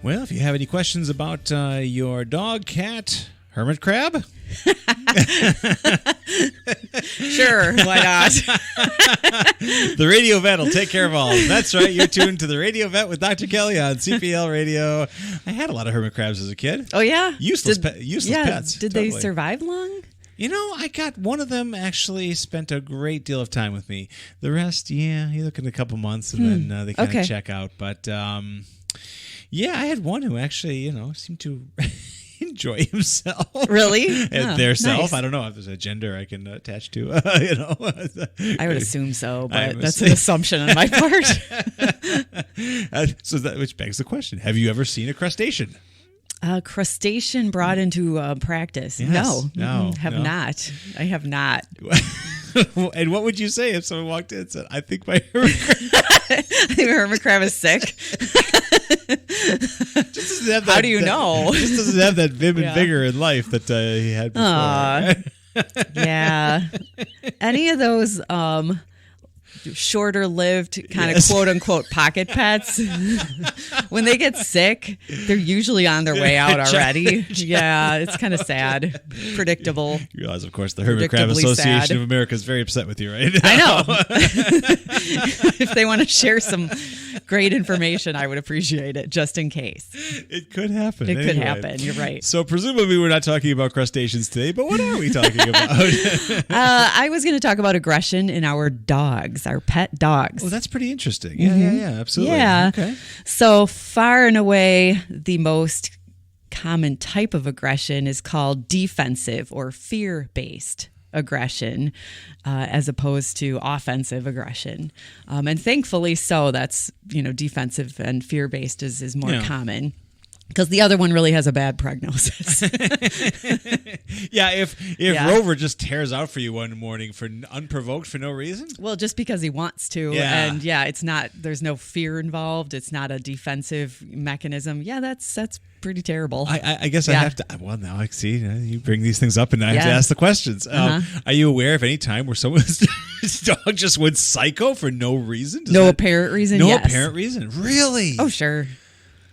Well, if you have any questions about your dog, cat, hermit crab, Sure, why not? the Radio Vet will take care of all. That's right. You're tuned to the Radio Vet with Dr. Kelly on CPL Radio. I had a lot of hermit crabs as a kid. Oh, yeah? Useless pets. Did they survive long? You know, I got one of them actually spent a great deal of time with me. The rest, you look in a couple months and then they kind of check out. But, yeah, I had one who actually, seemed to enjoy himself. Really? Their self. Nice. I don't know if there's a gender I can attach to, I would assume so, but that's an assumption on my part. Which begs the question, have you ever seen a crustacean? Crustacean brought into practice. Yes. No. No. Not. I have not. And what would you say if someone walked in and said, I think my hermit crab... I think hermit crab is sick. How do you know? Just doesn't have that vim and vigor in life that he had before. Yeah. Any of those shorter-lived kind of quote-unquote pocket pets, when they get sick, they're usually on their way out already. Yeah, it's kind of sad. Predictable. You realize, of course, the Hermit Crab Association of America is very upset with you right now. I know. If they want to share some great information, I would appreciate it, just in case. It could happen. It could happen. You're right. So presumably we're not talking about crustaceans today, but what are we talking about? I was going to talk about aggression in our dogs, our pet dogs. Well, that's pretty interesting. Yeah, absolutely. Yeah. Okay. So far and away, the most common type of aggression is called defensive or fear-based aggression, as opposed to offensive aggression. And thankfully so, that's, defensive and fear-based is more common. Because the other one really has a bad prognosis. Yeah, if Rover just tears out for you one morning for unprovoked for no reason. Well, just because he wants to, and it's not. There's no fear involved. It's not a defensive mechanism. Yeah, that's pretty terrible. I guess I have to. Well, now I see you bring these things up, and I have to ask the questions. Are you aware of any time where someone's dog just went psycho for no reason? Apparent reason. No apparent reason. Really? Oh, sure.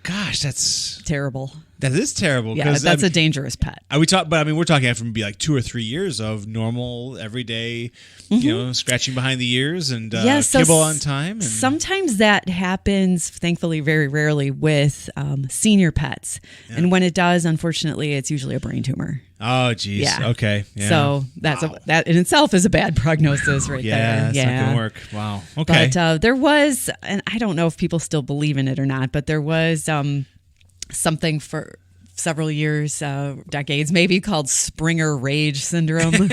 Gosh, that's terrible. That is terrible. Yeah, that's a dangerous pet. We're talking from be like 2 or 3 years of normal, everyday, scratching behind the ears and kibble on time. And sometimes that happens, thankfully, very rarely with senior pets. Yeah. And when it does, unfortunately, it's usually a brain tumor. Oh, geez. Yeah. Okay. Yeah. So that in itself is a bad prognosis right there. Yeah, it's not going to work. Wow. Okay. But there was, and I don't know if people still believe in it or not, but there was something for several years, decades maybe, called Springer Rage Syndrome,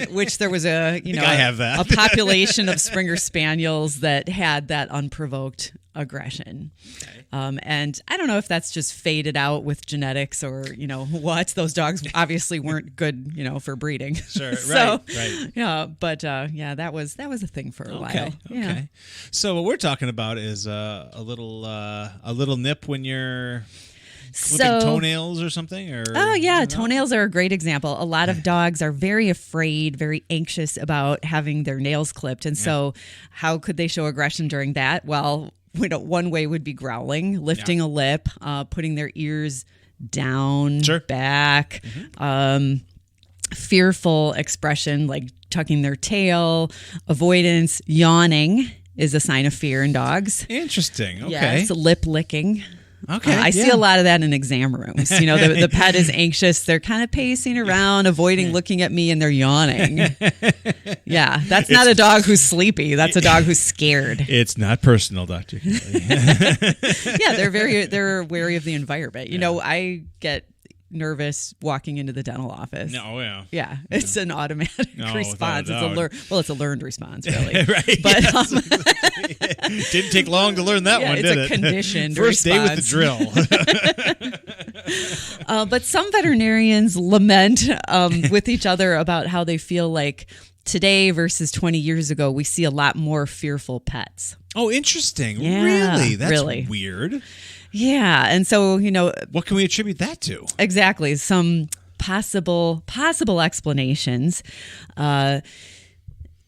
which there was I have that. a population of Springer Spaniels that had that unprovoked aggression. Okay. And I don't know if that's just faded out with genetics or, what. Those dogs obviously weren't good, for breeding. Sure, so, right. Yeah, but that was a thing for a while. Okay. So what we're talking about is a little nip when you're clipping toenails or something? Toenails are a great example. A lot of dogs are very afraid, very anxious about having their nails clipped. And so how could they show aggression during that? Well, one way would be growling, lifting a lip, putting their ears down, back, fearful expression like tucking their tail, avoidance, yawning is a sign of fear in dogs. Interesting. Okay. Yes, lip licking. Okay. I see a lot of that in exam rooms. The pet is anxious. They're kind of pacing around, avoiding looking at me, and they're yawning. Yeah, that's not a dog who's sleepy. That's a dog who's scared. It's not personal, Dr. Kelly. Yeah, they're wary of the environment. I get nervous walking into the dental office. No, yeah. Yeah, it's an automatic response. It's a learned response, really. Right. But didn't take long to learn that one, did it? It's a conditioned First response. day with the drill. But some veterinarians lament with each other about how they feel like today versus 20 years ago, we see a lot more fearful pets. Oh, interesting. Yeah, really? That's really weird. Yeah. And so, what can we attribute that to? Exactly. Some possible explanations.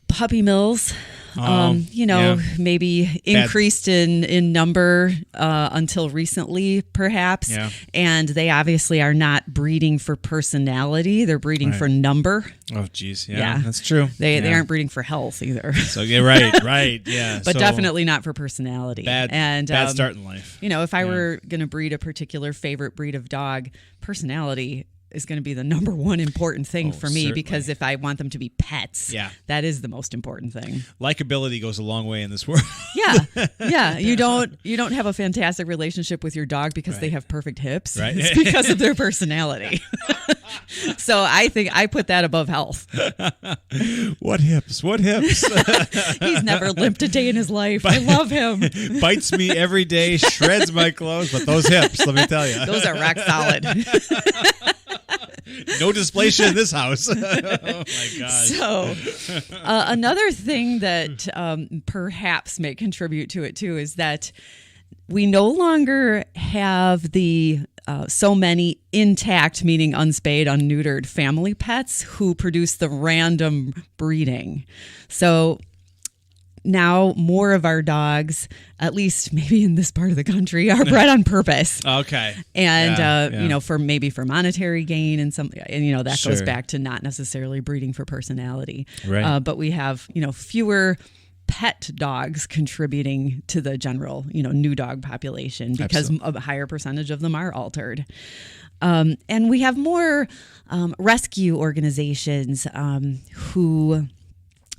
puppy mills. Maybe increased in number until recently, perhaps. Yeah. And they obviously are not breeding for personality; they're breeding for number. Oh, geez, yeah, that's true. They aren't breeding for health either. So yeah, right, yeah. But definitely not for personality. Bad start in life. If I were going to breed a particular favorite breed of dog, personality is going to be the number one important thing for me, certainly. because if I want them to be pets, that is the most important thing. Likability goes a long way in this world. Yeah. You don't have a fantastic relationship with your dog because they have perfect hips. Right. It's because of their personality. So I think I put that above health. What hips? He's never limped a day in his life. I love him. Bites me every day, shreds my clothes, but those hips, let me tell you. Those are rock solid. No dysplasia in this house. Oh, my gosh. So another thing that perhaps may contribute to it, too, is that we no longer have the so many intact, meaning unspayed, unneutered family pets who produce the random breeding. So now more of our dogs, at least maybe in this part of the country, are bred on purpose. Okay. And for monetary gain and that Sure. goes back to not necessarily breeding for personality. Right. But we have fewer pet dogs contributing to the general new dog population because a higher percentage of them are altered. And we have more rescue organizations who,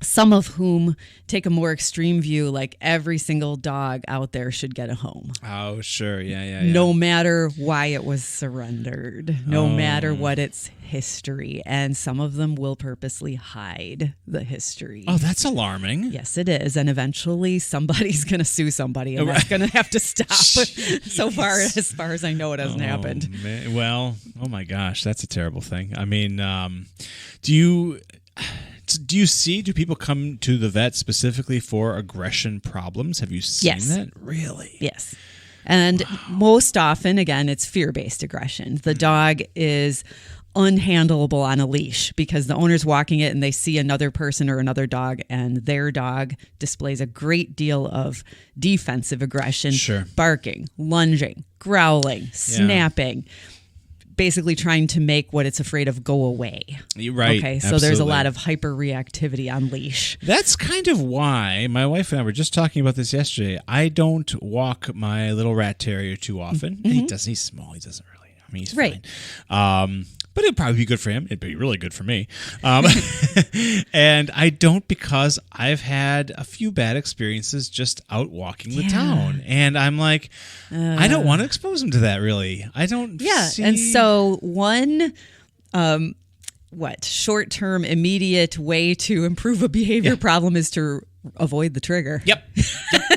some of whom take a more extreme view, like every single dog out there should get a home. Oh, sure. Yeah. No matter why it was surrendered, no matter what its history. And some of them will purposely hide the history. Oh, that's alarming. Yes, it is. And eventually somebody's going to sue somebody, and that's going to have to stop. As far as I know, it hasn't happened. Man. Well, oh my gosh, that's a terrible thing. I mean, do people come to the vet specifically for aggression problems? Have you seen that? Really? Yes. And most often, again, it's fear-based aggression. The dog is unhandleable on a leash because the owner's walking it and they see another person or another dog, and their dog displays a great deal of defensive aggression, barking, lunging, growling, snapping, basically trying to make what it's afraid of go away. Right. Okay, so there's a lot of hyper-reactivity on leash. That's kind of why my wife and I were just talking about this yesterday. I don't walk my little rat terrier too often. Mm-hmm. He's small. He doesn't really. I mean, he's fine. But it'd probably be good for him. It'd be really good for me. And I don't because I've had a few bad experiences just out walking the town. And I'm like, I don't want to expose him to that, really. I don't see... And so one... short-term, immediate way to improve a behavior problem is to avoid the trigger. Yep,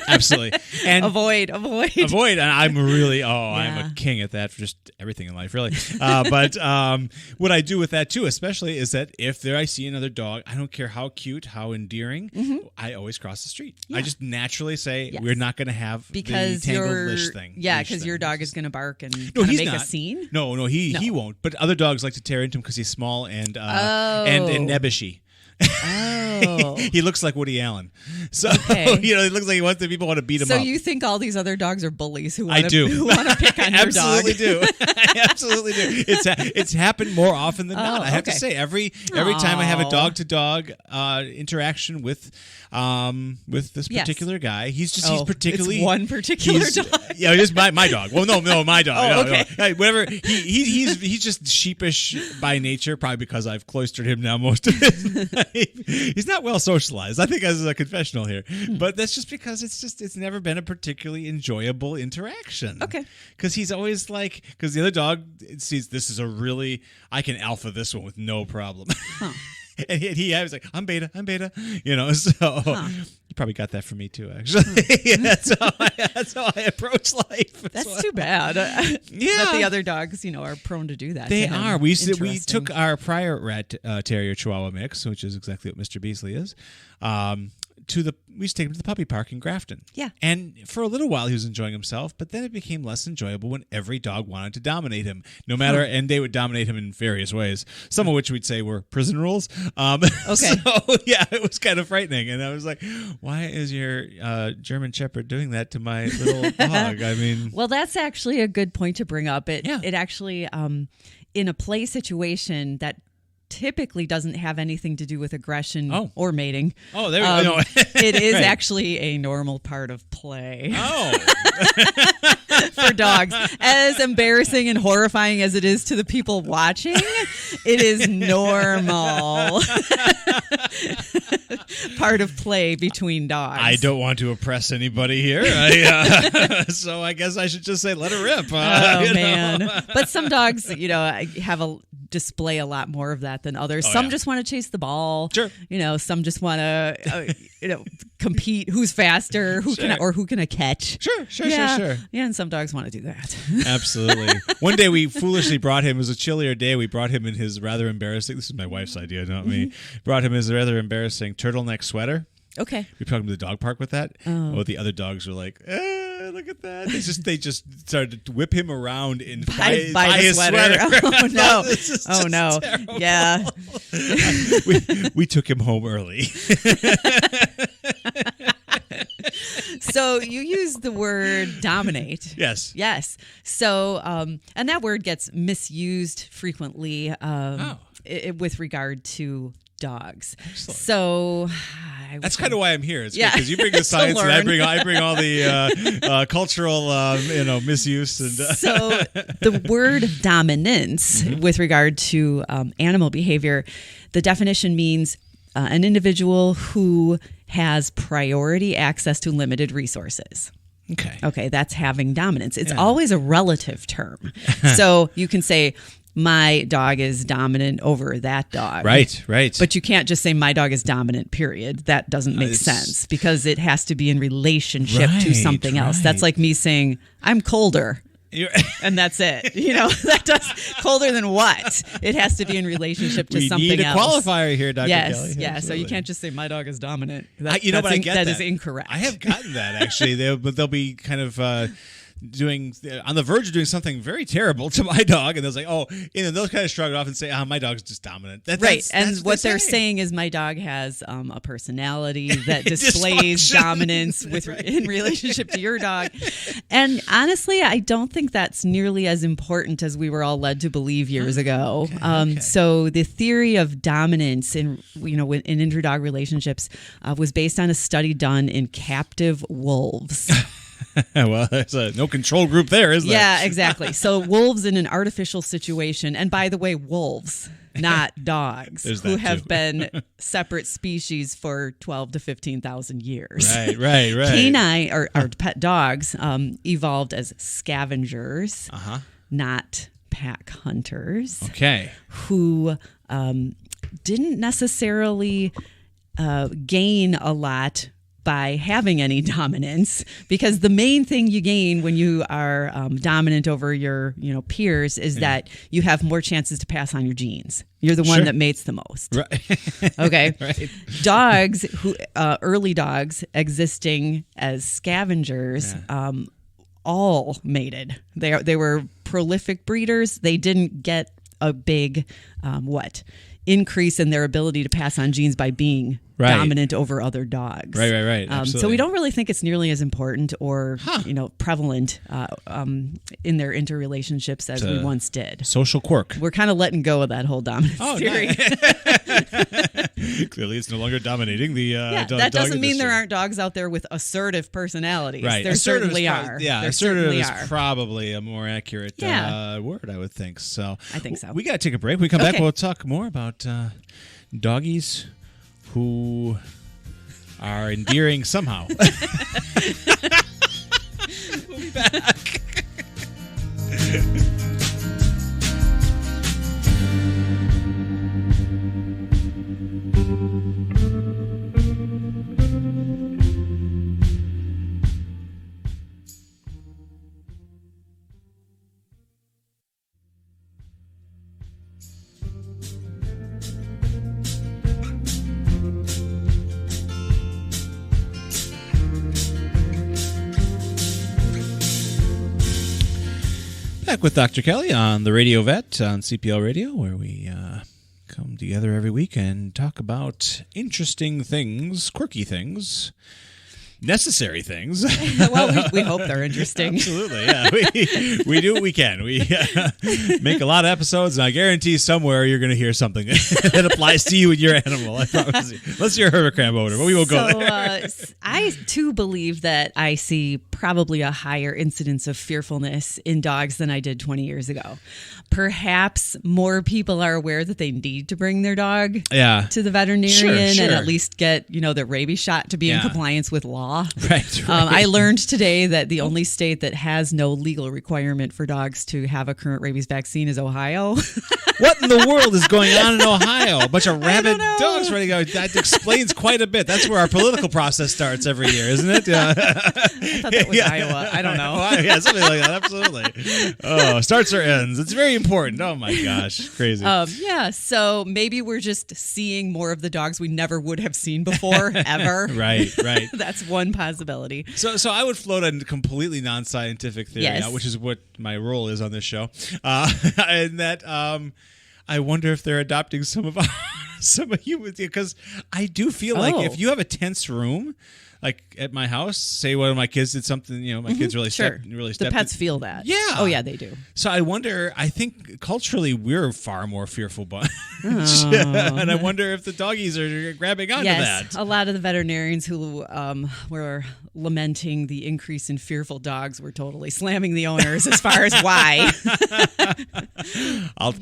absolutely. And avoid. And I'm really, I'm a king at that for just everything in life, really. But what I do with that too, especially, is that if I see another dog, I don't care how cute, how endearing, I always cross the street. I just naturally say, we're not going to have the tangled leash thing. Yeah, because your dog is going to bark and make a scene. No, he won't. But other dogs like to tear into him because he's small and nebbishy. Oh. He looks like Woody Allen. So, he looks like he wants people want to beat him up. So you think all these other dogs are bullies who want to pick on your dog? I absolutely do. It's happened more often than not. I have to say, every time I have a dog-to-dog interaction with this particular guy, he's particularly... It's one particular dog? Yeah, just my dog. Well, no, my dog. Okay. No. Whatever. He's just sheepish by nature, probably because I've cloistered him now most of his life. He's not well socialized. I think as a confessional here, but that's just because it's never been a particularly enjoyable interaction. Okay, because he's always because the other dog sees this is I can alpha this one with no problem. Huh. And he was like, I'm beta, so you probably got that from me too, actually. That's how I approach life. That's too bad. That the other dogs, are prone to do that. They are. We took our prior rat terrier Chihuahua mix, which is exactly what Mr. Beasley is, we used to take him to the puppy park in Grafton. Yeah. And for a little while he was enjoying himself, but then it became less enjoyable when every dog wanted to dominate him. No matter, and they would dominate him in various ways, some of which we'd say were prison rules. Okay. So yeah, it was kind of frightening. And I was like, why is your German Shepherd doing that to my little dog? I mean, well, that's actually a good point to bring up. It actually, in a play situation that typically doesn't have anything to do with aggression or mating. Oh, there we go. It is actually a normal part of play. Oh. For dogs. As embarrassing and horrifying as it is to the people watching, it is normal. Part of play between dogs. I don't want to oppress anybody here. So I guess I should just say let it rip. Man. But some dogs, display a lot more of that than others. Some just want to chase the ball. Sure. Some just want to, compete who's faster, who can I catch. Sure. Yeah, and some dogs want to do that. Absolutely. One day we foolishly brought him, it was a chillier day, we brought him in his rather embarrassing, this is my wife's idea, not me, brought him his rather embarrassing turtleneck sweater. Okay. We took him to the dog park with that. Oh, the other dogs were like, look at that. They just started to whip him around by his sweater. Oh, no. Oh, no. Terrible. Yeah. we took him home early. So you use the word dominate. Yes. So, and that word gets misused frequently with regard to dogs. Excellent. So that's kind of why I'm here. It's because you bring the science and I bring all the cultural misuse and So the word dominance with regard to animal behavior, the definition means an individual who has priority access to limited resources. Okay, that's having dominance. It's always a relative term. So you can say, my dog is dominant over that dog. Right. But you can't just say my dog is dominant, period. That doesn't make sense because it has to be in relationship to something else. That's like me saying, I'm colder. And that's it. That does colder than what? It has to be in relationship to something else. We need a qualifier here, Dr. Kelly. Yeah. So you can't just say my dog is dominant. I get that is incorrect. I have gotten that actually. They'll be kind of doing on the verge of doing something very terrible to my dog, and they'll say, they'll kind of shrug it off and say, my dog's just dominant. And what they're saying is my dog has a personality that displays dominance in relationship to your dog. And honestly, I don't think that's nearly as important as we were all led to believe years ago. So the theory of dominance in inter-dog relationships was based on a study done in captive wolves. Well, there's no control group there, is there? Yeah, exactly. So wolves in an artificial situation, and by the way, wolves, not dogs, who have been separate species for 12 to 15,000 years. Right. Canine, or pet dogs, evolved as scavengers, not pack hunters. Okay. Who didn't necessarily gain a lot by having any dominance, because the main thing you gain when you are dominant over your peers is that you have more chances to pass on your genes. You're the one that mates the most. Right. Okay. Right. Dogs early dogs existing as scavengers, all mated. They were prolific breeders. They didn't get a big increase in their ability to pass on genes by being dominant over other dogs. Right. So we don't really think it's nearly as important or prevalent in their interrelationships as we once did. Social quirk. We're kind of letting go of that whole dominance theory. Nice. Clearly, it's no longer dominating the that dog doesn't industry. mean there aren't dogs out there with assertive personalities. Right. There certainly are. Yeah, assertive is probably a more accurate word, I would think. I think so. We got to take a break. When we come back, we'll talk more about doggies who are endearing somehow. We'll be back. back with Dr. Kelly on the Radio Vet on CPL Radio, where we come together every week and talk about interesting things, quirky things, necessary things. Well, we hope they're interesting. Absolutely, yeah. We do what we can. We make a lot of episodes, and I guarantee somewhere you're going to hear something that applies to you and your animal. I promise you. Unless you're a Hurricane owner, but we won't go there. I, too, believe that I see probably a higher incidence of fearfulness in dogs than I did 20 years ago. Perhaps more people are aware that they need to bring their dog to the veterinarian and at least get, the rabies shot to be in compliance with law. Right. I learned today that the only state that has no legal requirement for dogs to have a current rabies vaccine is Ohio. What in the world is going on in Ohio? A bunch of rabid dogs ready to go. That explains quite a bit. That's where our political process starts every year, isn't it? I thought that was Iowa. I don't know. Yeah, something like that. Absolutely. Oh, starts or ends. It's very important. Oh, my gosh. Crazy. So maybe we're just seeing more of the dogs we never would have seen before, ever. Right. That's one possibility. So I would float a completely non-scientific theory, which is what my role is on this show, and that I wonder if they're adopting some of humans, because I do feel like if you have a tense room, like at my house, say one of my kids did something, my kids really stepped. The pets feel that. Yeah. Oh yeah, they do. So I think culturally we're a far more fearful bunch. And I wonder if the doggies are grabbing onto that. A lot of the veterinarians who were lamenting the increase in fearful dogs were totally slamming the owners as far as why.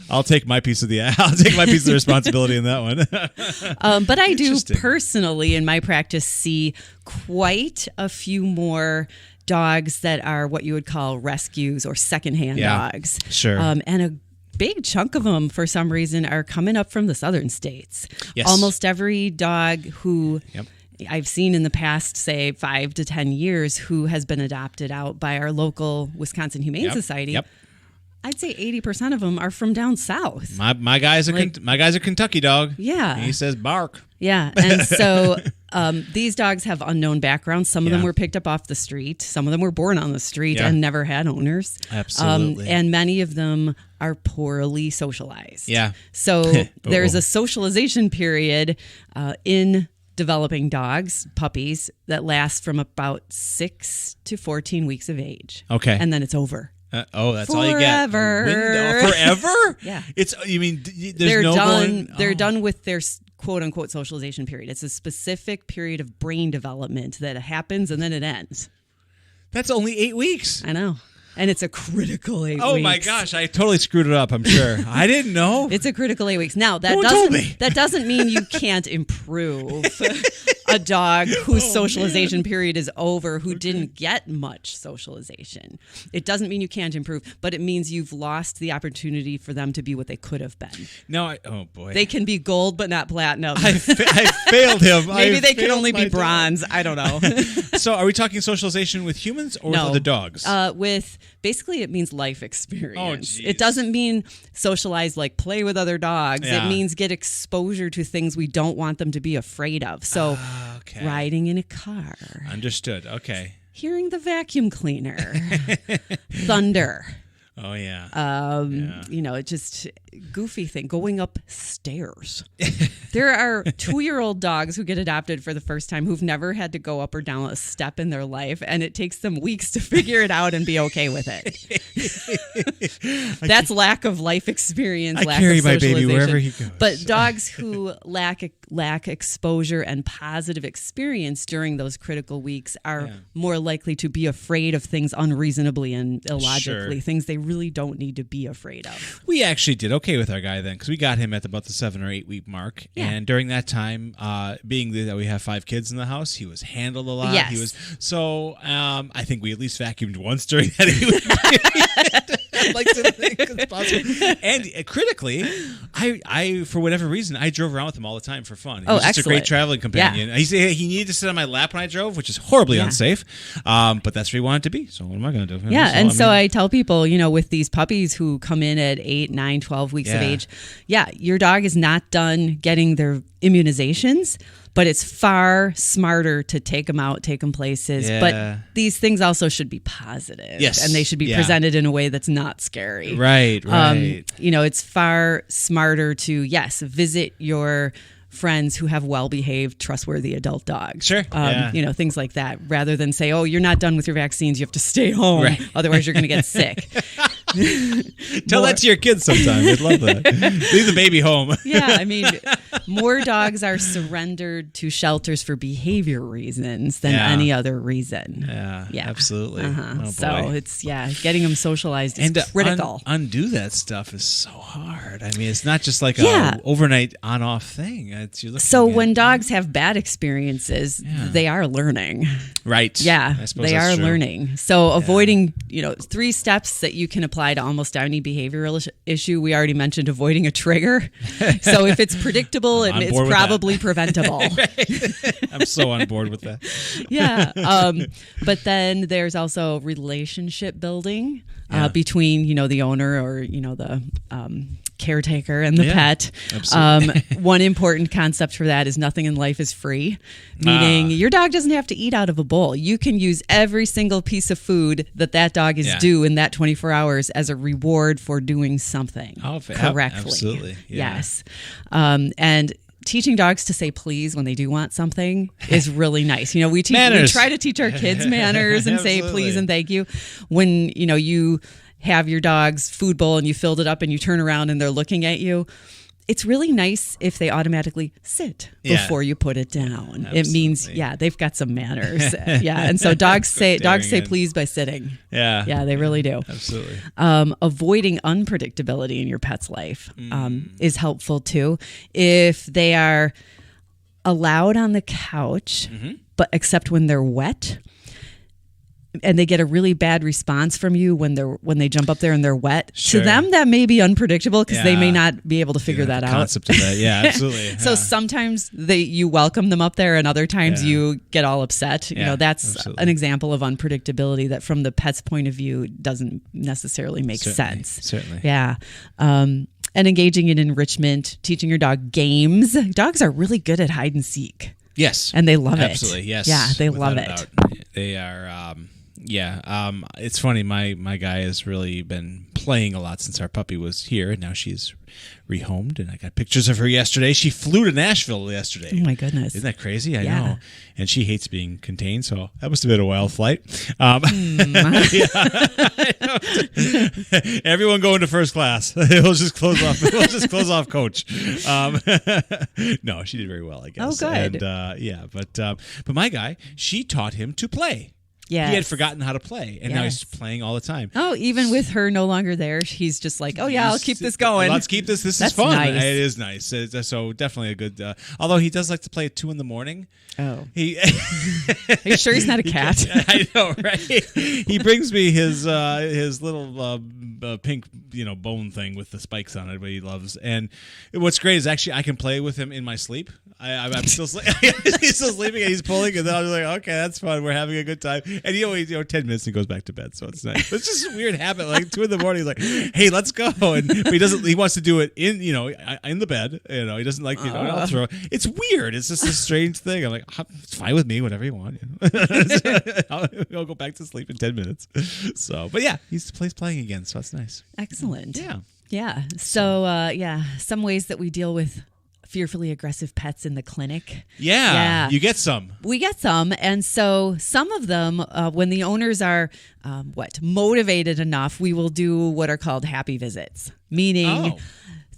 I'll take my piece of the responsibility in that one. But I do personally in my practice see quite a few more dogs that are what you would call rescues or secondhand dogs. Sure. And a big chunk of them, for some reason, are coming up from the southern states. Yes. Almost every dog who I've seen in the past, say, 5 to 10 years, who has been adopted out by our local Wisconsin Humane Society. I'd say 80% of them are from down south. My guy's a Kentucky dog. Yeah. He says bark. Yeah. And so these dogs have unknown backgrounds. Some of them were picked up off the street. Some of them were born on the street and never had owners. Absolutely. And many of them are poorly socialized. Yeah. So there's a socialization period in developing dogs, puppies, that lasts from about 6 to 14 weeks of age. Okay. And then it's over. That's Forever. all you get. Forever? Yeah. They're done. They're done with their quote unquote socialization period. It's a specific period of brain development that happens and then it ends. That's only 8 weeks. I know. And it's a critical 8 weeks. Oh my gosh, I totally screwed it up, I'm sure. I didn't know. It's a critical 8 weeks. Now, that doesn't mean you can't improve a dog whose socialization period is over, who didn't get much socialization. It doesn't mean you can't improve, but it means you've lost the opportunity for them to be what they could have been. No, oh boy. They can be gold, but not platinum. I failed him. Maybe they can only be bronze. I don't know. So are we talking socialization with humans or with other dogs? Basically, it means life experience. Oh, it doesn't mean socialize, like play with other dogs. Yeah. It means get exposure to things we don't want them to be afraid of. So riding in a car. Understood. Okay. Hearing the vacuum cleaner. Thunder. Oh, yeah. Just goofy thing. Going up stairs. There are 2-year-old dogs who get adopted for the first time who've never had to go up or down a step in their life, and it takes them weeks to figure it out and be okay with it. That's lack of life experience, I lack carry of my socialization. baby wherever he goes. But dogs who lack exposure and positive experience during those critical weeks are more likely to be afraid of things unreasonably and illogically, things they really don't need to be afraid of. We actually did okay with our guy then, because we got him at about the 7 or 8 week mark. Yeah. And during that time, being that we have 5 kids in the house, he was handled a lot. Yes. I think we at least vacuumed once during that 8 week period. I'd like to think it's possible. And critically, I for whatever reason, I drove around with him all the time for fun. He was just a great traveling companion. Yeah. He needed to sit on my lap when I drove, which is horribly unsafe. But that's where he wanted to be. So what am I going to do? Yeah. I tell people, with these puppies who come in at 8, 9, 12 weeks of age, your dog is not done getting their immunizations, but it's far smarter to take them out, take them places. Yeah. But these things also should be positive. Yes. And they should be presented in a way that's not scary. Right. It's far smarter to, yes, visit your friends who have well-behaved, trustworthy adult dogs. Sure. Things like that, rather than say, oh, you're not done with your vaccines, you have to stay home. Right. Otherwise you're going to get sick. Tell that to your kids sometime. They'd love that. Leave the baby home. Yeah, I mean, more dogs are surrendered to shelters for behavior reasons than any other reason. Yeah, absolutely. Oh, so it's, getting them socialized is critical. Undo that stuff is so hard. I mean, it's not just like a overnight on-off thing. When dogs have bad experiences, they are learning. Right. Yeah, I suppose they are true. learning. So avoiding, 3 steps that you can apply to almost any behavioral issue. We already mentioned avoiding a trigger. So if it's predictable, it's probably preventable. I'm so on board with that. Yeah. But then there's also relationship building between, the owner or, the caretaker and the pet. Absolutely. One important concept for that is nothing in life is free, meaning your dog doesn't have to eat out of a bowl. You can use every single piece of food that dog is due in that 24 hours as a reward for doing something correctly. Absolutely. Yeah. Yes. And teaching dogs to say please when they do want something is really nice. We try to teach our kids manners and say please and thank you. When, you have your dog's food bowl and you filled it up and you turn around and they're looking at you, it's really nice if they automatically sit before you put it down. It means, they've got some manners. And so dogs say please by sitting. Yeah, they really do. Absolutely. Avoiding unpredictability in your pet's life is helpful too. If they are allowed on the couch, but except when they're wet, and they get a really bad response from you when they jump up there and they're wet. Sure. To them, that may be unpredictable because they may not be able to figure that out. Concept of that, absolutely. So sometimes you welcome them up there, and other times you get all upset. That's absolutely. an example of unpredictability that, from the pet's point of view, doesn't necessarily make sense. Certainly, yeah. And engaging in enrichment, teaching your dog games. Dogs are really good at hide and seek. Yes, and they love it. Absolutely, yes. Yeah, they love it. They are. It's funny. My guy has really been playing a lot since our puppy was here, and now she's rehomed. And I got pictures of her yesterday. She flew to Nashville yesterday. Oh my goodness! Isn't that crazy? I know. And she hates being contained, so that must have been a wild flight. Everyone going to first class. We'll just close off coach. No, she did very well, I guess. Oh, good. And but my guy, she taught him to play. Yes. He had forgotten how to play, and now he's playing all the time. Oh, even with her no longer there, he's just like, oh, yeah, I'll keep this going. Let's keep this. This is fun. Nice. It is nice. So definitely a good, although he does like to play at 2 a.m. Oh. Are you sure he's not a cat? I know, right? He brings me his little pink, bone thing with the spikes on it, what he loves. And what's great is actually I can play with him in my sleep. I'm still he's still sleeping and he's pulling, and then I'm like, okay, that's fun. We're having a good time. And 10 minutes and goes back to bed, so it's nice. It's just a weird habit. Like 2 a.m, he's like, hey, let's go. But he doesn't. He wants to do it in the bed. He doesn't like I'll throw. It's weird. It's just a strange thing. I'm like, it's fine with me. Whatever you want. I'll go back to sleep in 10 minutes. So, but yeah, he's playing again, so that's nice. Excellent. Yeah. So some ways that we deal with fearfully aggressive pets in the clinic. Yeah. You get some. We get some. And so some of them, when the owners are motivated enough, we will do what are called happy visits, meaning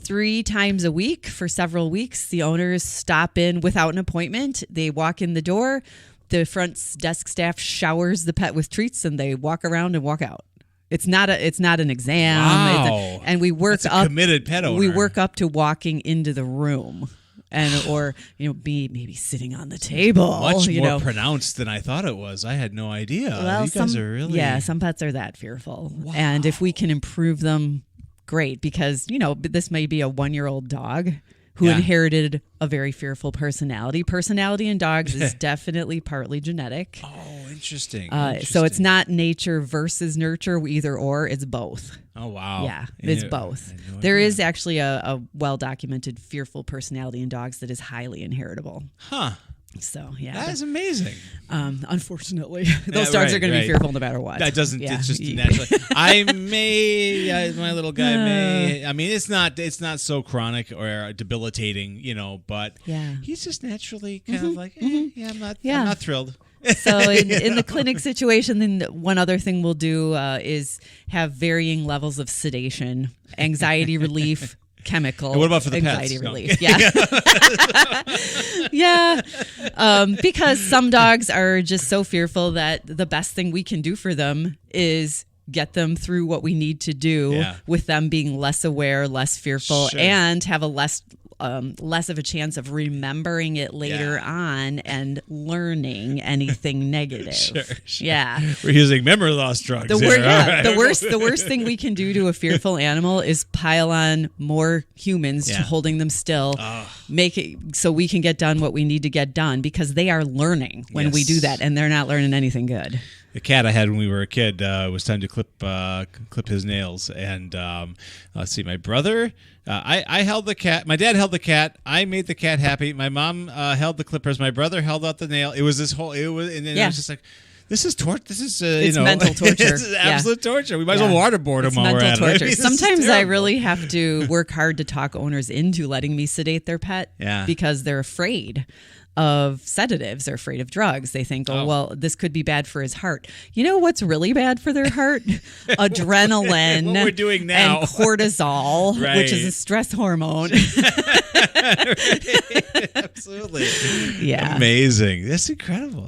3 times a week for several weeks. The owners stop in without an appointment. They walk in the door. The front desk staff showers the pet with treats, and they walk around and walk out. It's not an exam. Wow. And we work That's a committed pet owner. We work up to walking into the room. Or be maybe sitting on the table. Much more pronounced than I thought it was. I had no idea. Well, you guys are really some pets are that fearful. Wow. And if we can improve them, great, because this may be a 1-year-old dog who inherited a very fearful personality. Personality in dogs is definitely partly genetic. Oh, interesting. So it's not nature versus nurture, either or. It's both. Oh, wow. Yeah, it's both. There is actually a well-documented fearful personality in dogs that is highly inheritable. Huh. So, yeah. That is amazing. Unfortunately, those dogs are going to be fearful no matter what. That doesn't, it's just naturally. My little guy may, I mean, it's not so chronic or debilitating, but he's just naturally kind of like, I'm not thrilled. So in the clinic situation, then one other thing we'll do is have varying levels of sedation, anxiety relief, chemical. And what about for the anxiety pets? relief? Yeah. Because some dogs are just so fearful that the best thing we can do for them is get them through what we need to do with them being less aware, less fearful, and have a less of a chance of remembering it later on and learning anything negative. Sure. Yeah. We're using memory loss drugs. The worst thing we can do to a fearful animal is pile on more humans to holding them still, make it so we can get done what we need to get done, because they are learning when we do that, and they're not learning anything good. The cat I had when we were a kid, it was time to clip his nails. And let's see, my brother, I held the cat. My dad held the cat. I made the cat happy. My mom held the clippers. My brother held out the nail. It was and then it was just like, this is torture. This is it's mental torture. This is absolute torture. We might as well waterboard him while we're at torture. it. I mean, sometimes I really have to work hard to talk owners into letting me sedate their pet because they're afraid of sedatives. They're afraid of drugs. They think, well, this could be bad for his heart. You know what's really bad for their heart? Adrenaline. What we're doing now. And cortisol, which is a stress hormone. Absolutely. Yeah. Amazing. That's incredible.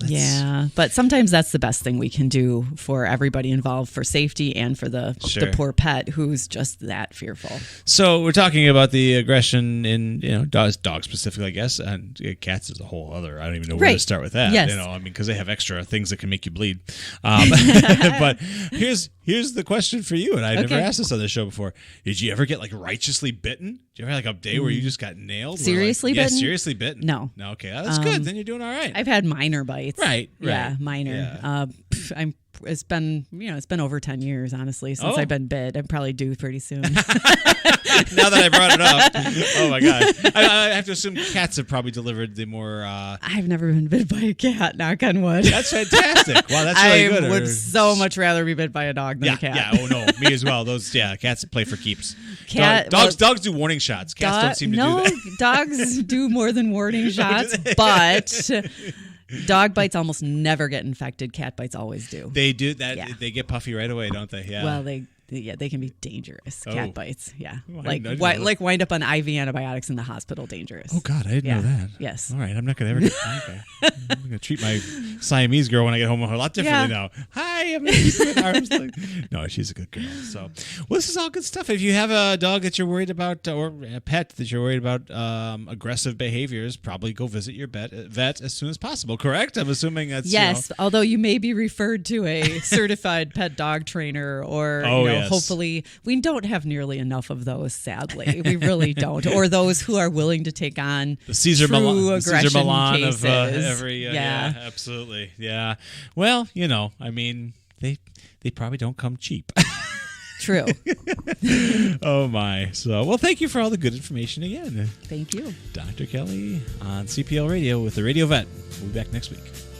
But sometimes that's the best thing we can do for everybody involved, for safety and for the poor pet who's just that fearful. So we're talking about the aggression in dogs specifically, I guess, and cats as a whole other. I don't even know where to start with that. Yes. Because they have extra things that can make you bleed. But here's the question for you, and I never asked this on the show before. Did you ever get righteously bitten? Did you ever have a day where you just got nailed? Seriously bitten? Yeah, seriously bitten. No. Okay, that's good. Then you're doing all right. I've had minor bites. Right. Yeah, minor. Yeah. It's been over 10 years, honestly, since I've been bit. I'm probably due pretty soon. Now that I brought it up, oh my god, I have to assume cats have probably delivered the more. I've never been bit by a cat. Knock on wood. That's fantastic. Wow, that's really good. I would so much rather be bit by a dog than a cat. Yeah. Oh no, me as well. Those cats play for keeps. Dogs do warning shots. Cats don't seem to do that. No, dogs do more than warning shots, but. Dog bites almost never get infected. Cat bites always do. They do that. Yeah. They get puffy right away, don't they? Yeah. Well, they can be dangerous. Cat bites. Yeah. Well, like wind up on IV antibiotics in the hospital. Dangerous. Oh God, I didn't know that. Yes. All right, I'm not gonna ever get I'm gonna treat my Siamese girl when I get home a lot differently now. Hi, I'm gonna keep you in arms. No, she's a good girl. So, well, this is all good stuff. If you have a dog that you're worried about, or a pet that you're worried about aggressive behaviors, probably go visit your vet as soon as possible. Correct? I'm assuming that's yes. Although you may be referred to a certified pet dog trainer, or hopefully we don't have nearly enough of those. Sadly, we really don't. Or those who are willing to take on the Caesar Milan cases. Of every. Yeah, absolutely. Yeah. Well, I mean, they probably don't come cheap. True. Oh my. So, well, thank you for all the good information again. Thank you, Dr. Kelly on CPL Radio with the Radio Vet. We'll be back next week.